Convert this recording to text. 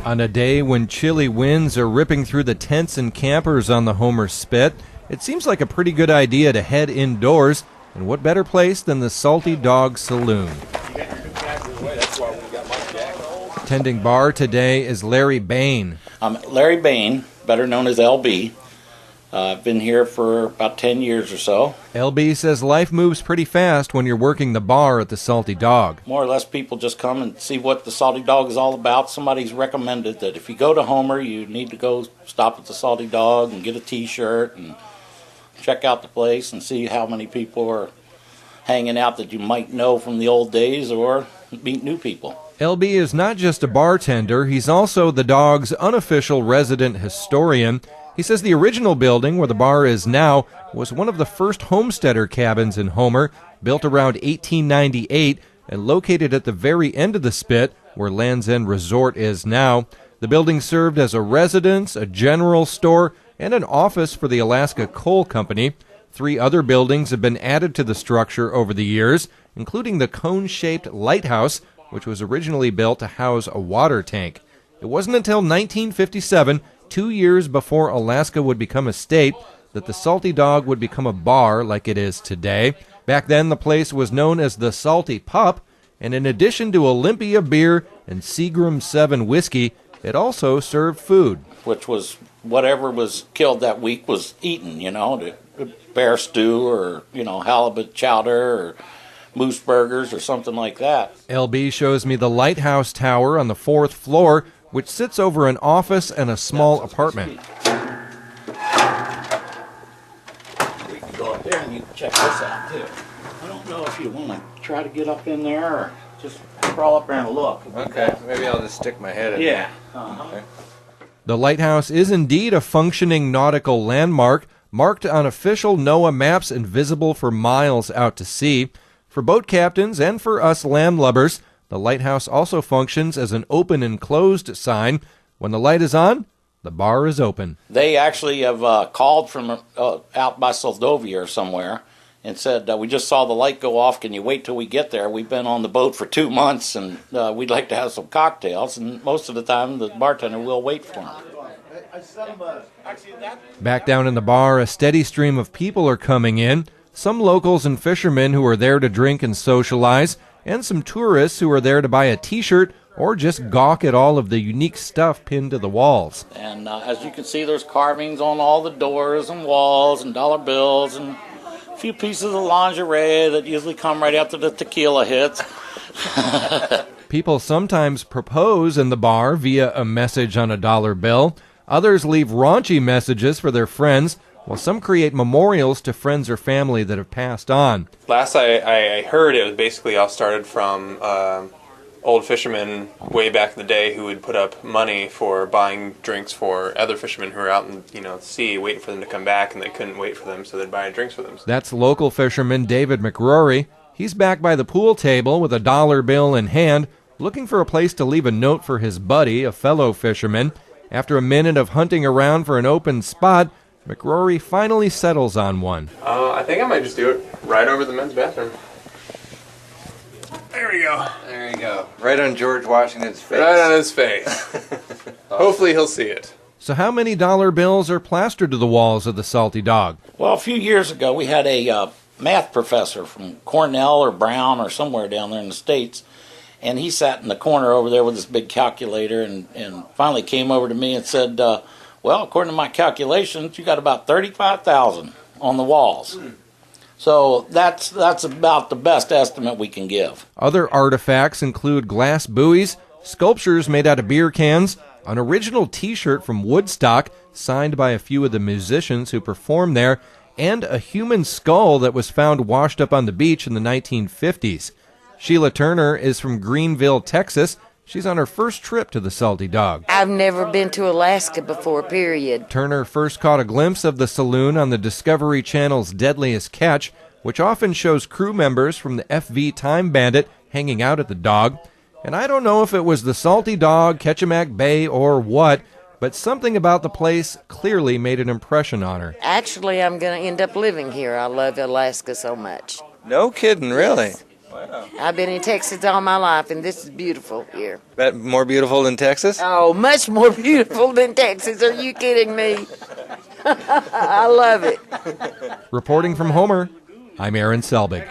On a day when chilly winds are ripping through the tents and campers on the Homer Spit, it seems like a pretty good idea to head indoors, and what better place than the Salty Dawg Saloon. Tending bar today is Larry Bain. I'm Larry Bain, better known as LB. I've been here for about 10 years or so. LB says life moves pretty fast when you're working the bar at the Salty Dawg. More or less people just come and see what the Salty Dawg is all about. Somebody's recommended that if you go to Homer, you need to go stop at the Salty Dawg and get a t-shirt and check out the place and see how many people are hanging out that you might know from the old days or meet new people. LB is not just a bartender, he's also the Dawg's unofficial resident historian. He says the original building where the bar is now was one of the first homesteader cabins in Homer, built around 1898 and located at the very end of the Spit, where Land's End Resort is now. The building served as a residence, a general store, and an office for the Alaska Coal Company. 3 other buildings have been added to the structure over the years, including the cone-shaped lighthouse, which was originally built to house a water tank. It wasn't until 1957, 2 years before Alaska would become a state, that the Salty Dawg would become a bar like it is today. Back then, the place was known as the Salty Pup, and in addition to Olympia beer and Seagram 7 whiskey, it also served food. Which was whatever was killed that week was eaten, the bear stew or, halibut chowder or moose burgers or something like that. LB shows me the lighthouse tower on the 4th floor, which sits over an office and a small apartment. We can go up there and you can check this out too. I don't know if you want to try to get up in there or just crawl up there and look. Okay, maybe I'll just stick my head in. Yeah. Okay. The lighthouse is indeed a functioning nautical landmark, marked on official NOAA maps and visible for miles out to sea. For boat captains and for us landlubbers, the lighthouse also functions as an open and closed sign. When the light is on, the bar is open. They actually have called from out by Soldovia or somewhere and said, we just saw the light go off. Can you wait till we get there? We've been on the boat for 2 months, and we'd like to have some cocktails. And most of the time, the bartender will wait for them. Back down in the bar, a steady stream of people are coming in. Some locals and fishermen who are there to drink and socialize, and some tourists who are there to buy a t-shirt or just gawk at all of the unique stuff pinned to the walls. And as you can see, there's carvings on all the doors and walls and dollar bills and a few pieces of lingerie that usually come right after the tequila hits. People sometimes propose in the bar via a message on a dollar bill. Others leave raunchy messages for their friends, while some create memorials to friends or family that have passed on. Last I heard, it was basically all started from old fishermen way back in the day who would put up money for buying drinks for other fishermen who were out in the sea waiting for them to come back, and they couldn't wait for them, so they'd buy drinks for them. That's local fisherman David McRory. He's back by the pool table with a dollar bill in hand, looking for a place to leave a note for his buddy, a fellow fisherman. After a minute of hunting around for an open spot, McRory finally settles on one. I think I might just do it right over the men's bathroom. There we go. There you go. Right on George Washington's face. Right on his face. Hopefully he'll see it. So how many dollar bills are plastered to the walls of the Salty Dawg? Well, a few years ago, we had a math professor from Cornell or Brown or somewhere down there in the States, and he sat in the corner over there with this big calculator and finally came over to me and said, well, according to my calculations, you got about 35,000 on the walls. So that's about the best estimate we can give. Other artifacts include glass buoys, sculptures made out of beer cans, an original T-shirt from Woodstock signed by a few of the musicians who performed there, and a human skull that was found washed up on the beach in the 1950s. Sheila Turner is from Greenville, Texas. She's on her first trip to the Salty Dawg. I've never been to Alaska before, period. Turner first caught a glimpse of the saloon on the Discovery Channel's Deadliest Catch, which often shows crew members from the FV Time Bandit hanging out at the Dawg. And I don't know if it was the Salty Dawg, Ketchimack Bay, or what, but something about the place clearly made an impression on her. Actually, I'm going to end up living here. I love Alaska so much. No kidding, really? Wow. I've been in Texas all my life, and this is beautiful here. That more beautiful than Texas? Oh, much more beautiful than Texas. Are you kidding me? I love it. Reporting from Homer, I'm Aaron Selbig.